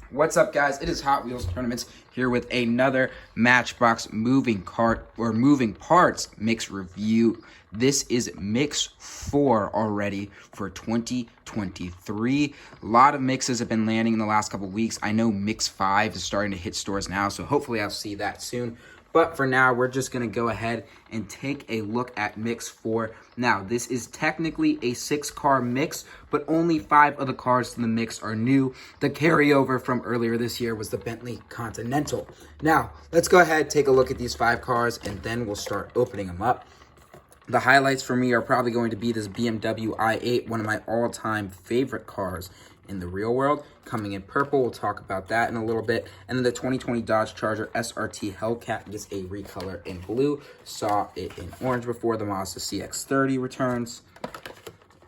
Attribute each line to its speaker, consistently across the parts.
Speaker 1: What's up, guys? It is Hot Wheels Tournaments here with another Matchbox moving parts mix review. This is mix 4 already for 2023. A lot of mixes have been landing in the last couple weeks. I know mix 5 is starting to hit stores now, so hopefully I'll see that soon. But for now, we're just going to go ahead and take a look at mix 4. Now, this is technically a 6-car mix, but only 5 of the cars in the mix are new. The carryover from earlier this year was the Bentley Continental. Now, let's go ahead, take a look at these 5 cars, and then we'll start opening them up. The highlights for me are probably going to be this BMW i8, one of my all-time favorite cars in the real world, coming in purple. We'll talk about that in a little bit. And then the 2020 Dodge Charger SRT Hellcat gets a recolor in blue. Saw it in orange before. The Mazda CX-30 returns.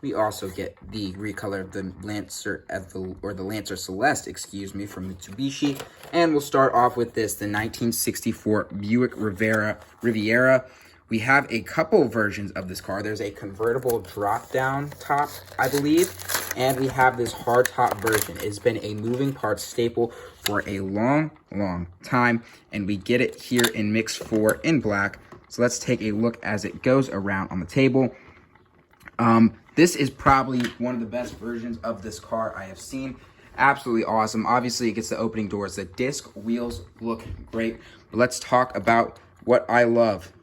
Speaker 1: We also get the recolor of the Lancer the Lancer Celeste, from Mitsubishi. And we'll start off with this, the 1964 Buick Riviera. We have a couple versions of this car. There's a convertible drop-down top, I believe, and we have this hardtop version. It's been a moving parts staple for a long, long time, and we get it here in mix 4 in black. So let's take a look as it goes around on the table. This is probably one of the best versions of this car I have seen. Absolutely awesome. Obviously, it gets the opening doors. The disc wheels look great. But let's talk about what I love.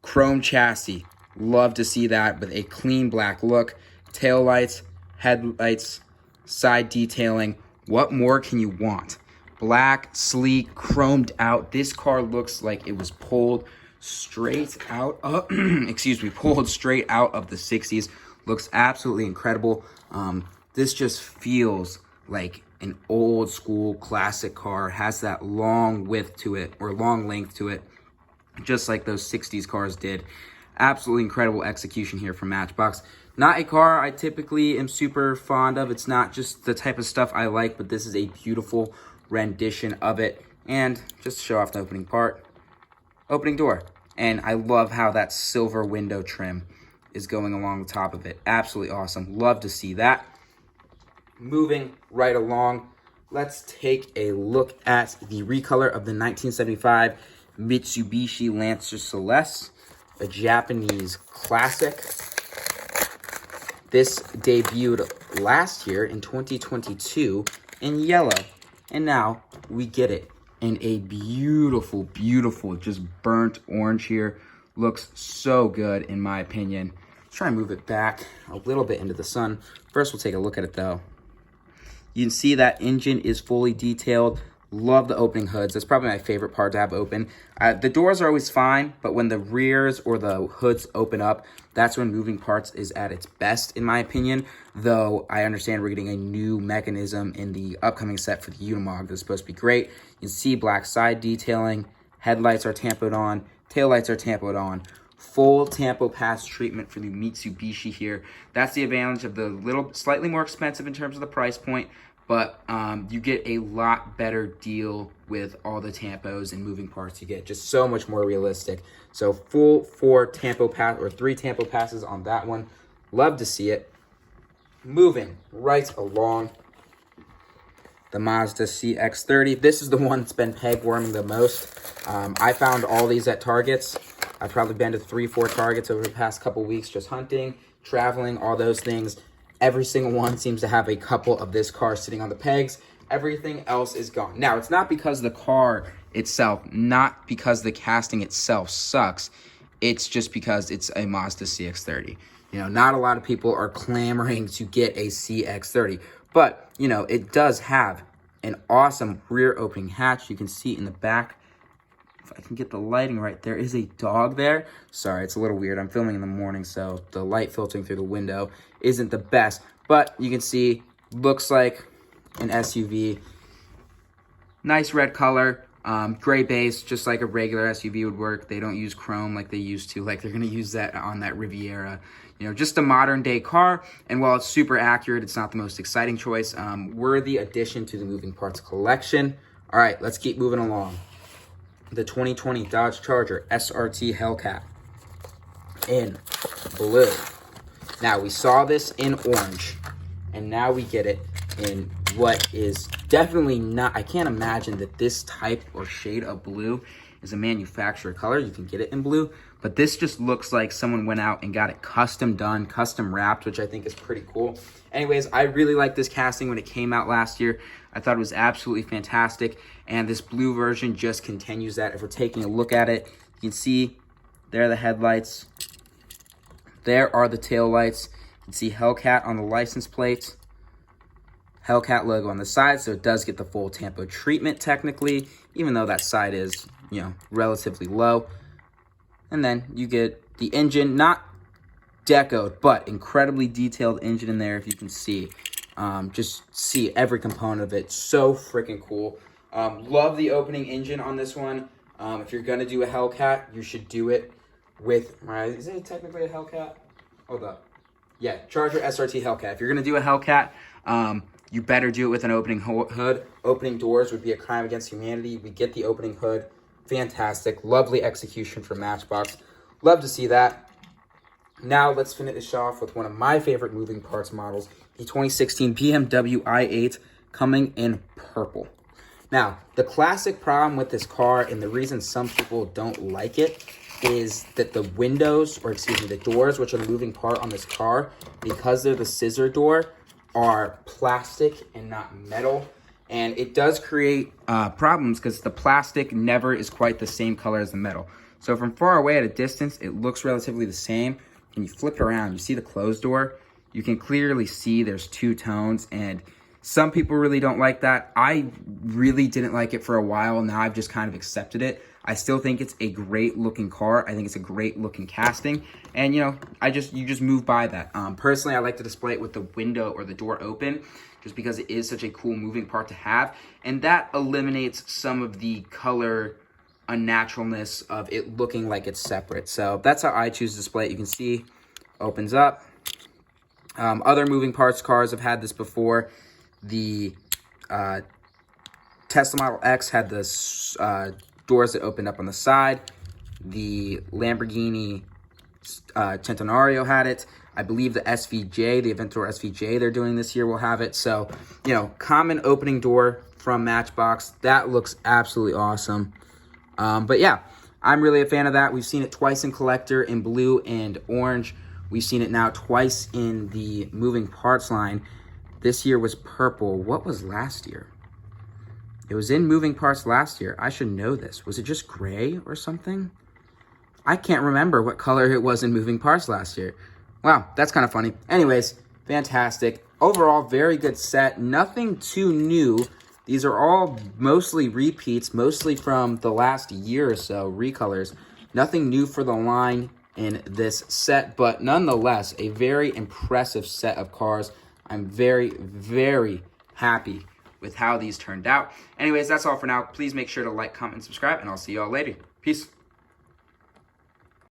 Speaker 1: Chrome chassis, love to see that with a clean black look. Tail lights, headlights, side detailing. What more can you want? Black, sleek, chromed out. This car looks like it was pulled straight out of, pulled straight out of the 60s. Looks absolutely incredible. This just feels like an old school classic car. Has that long width to it, or long length to it, just like those 60s cars did. Absolutely incredible execution here from Matchbox. Not a car I typically am super fond of. It's not just the type of stuff I like, but this is a beautiful rendition of it. And just to show off the opening part, opening door. And I love how that silver window trim is going along the top of it. Absolutely awesome. Love to see that. Moving right along, let's take a look at the recolor of the 1975 Mitsubishi Lancer Celeste, a Japanese classic. This debuted last year in 2022 in yellow, and now we get it in a beautiful, beautiful, just burnt orange here. Looks so good in my opinion. Let's try and move it back a little bit into the sun. First, we'll take a look at it though. You can see that engine is fully detailed. Love the opening hoods. That's probably my favorite part to have open. The doors are always fine, but when the rears or the hoods open up, that's when moving parts is at its best, in my opinion. Though I understand we're getting a new mechanism in the upcoming set for the Unimog that's supposed to be great. You can see black side detailing. Headlights are tampoed on. Taillights are tampoed on. Full tampo pass treatment for the Mitsubishi here. That's the advantage of the slightly more expensive in terms of the price point, but you get a lot better deal with all the tampos and moving parts. You get just so much more realistic. So full 3 tampo passes on that one. Love to see it. Moving right along, the Mazda CX-30. This is the one that's been peg warming the most. I found all these at Targets. I've probably been to 3-4 Targets over the past couple weeks, just hunting, traveling, all those things. Every single one seems to have a couple of this car sitting on the pegs. Everything else is gone. Now, it's not because the car itself, not because the casting itself sucks. It's just because it's a Mazda CX-30. You know, not a lot of people are clamoring to get a CX-30. But, you know, it does have an awesome rear opening hatch. You can see in the back, if I can get the lighting right, there is a dog there. Sorry, it's a little weird. I'm filming in the morning, so the light filtering through the window isn't the best. But you can see, looks like an SUV. Nice red color, gray base, just like a regular SUV would work. They don't use chrome like they used to, like they're going to use that on that Riviera. You know, just a modern day car. And while it's super accurate, it's not the most exciting choice. Worthy addition to the moving parts collection. All right, let's keep moving along. The 2020 Dodge Charger SRT Hellcat in blue. Now, we saw this in orange, and now we get it in what is definitely not, I can't imagine that this type or shade of blue is a manufacturer color. You can get it in blue, but this just looks like someone went out and got it custom done, custom wrapped, which I think is pretty cool. Anyways, I really liked this casting when it came out last year. I thought it was absolutely fantastic, and this blue version just continues that. If we're taking a look at it, you can see there are the headlights. There are the tail lights. You can see Hellcat on the license plate. Hellcat logo on the side, so it does get the full Tampo treatment technically, even though that side is, you know, relatively low. And then you get the engine, not decoed, but incredibly detailed engine in there, if you can see. Just see every component of it. So freaking cool. Love the opening engine on this one. If you're going to do a Hellcat, you should do it with, is it technically a Hellcat? Hold up. Yeah, Charger SRT Hellcat. If you're going to do a Hellcat, you better do it with an opening hood. Opening doors would be a crime against humanity. We get the opening hood. Fantastic. Lovely execution from Matchbox. Love to see that. Now let's finish off with one of my favorite moving parts models, the 2016 BMW i8 coming in purple. Now, the classic problem with this car, and the reason some people don't like it, is that the windows, or excuse me, the doors, which are the moving part on this car, because they're the scissor door, are plastic and not metal. And it does create problems because the plastic never is quite the same color as the metal. So from far away at a distance, it looks relatively the same. When you flip it around, you see the closed door, you can clearly see there's two tones, and some people really don't like that. I really didn't like it for a while. Now I've just kind of accepted it. I still think it's a great looking car. I think it's a great looking casting. And you know, you just move by that. Personally, I like to display it with the window or the door open, just because it is such a cool moving part to have. And that eliminates some of the color unnaturalness of it looking like it's separate. So that's how I choose to display it. You can see, opens up. Other moving parts cars have had this before. The Tesla Model X had the doors that opened up on the side. The Lamborghini Centenario had it. I believe the SVJ, the Aventador SVJ they're doing this year will have it. So, you know, common opening door from Matchbox. That looks absolutely awesome. But yeah, I'm really a fan of that. We've seen it twice in Collector in blue and orange. We've seen it now twice in the moving parts line. This year was purple. What was last year? It was in moving parts last year. I should know this. Was it just gray or something? I can't remember what color it was in moving parts last year. Wow, that's kind of funny. Anyways, fantastic. Overall, very good set. Nothing too new. These are all mostly repeats, mostly from the last year or so, recolors. Nothing new for the line in this set, but nonetheless, a very impressive set of cars. I'm very, very happy with how these turned out. Anyways, that's all for now. Please make sure to like, comment, and subscribe, and I'll see y'all later. Peace.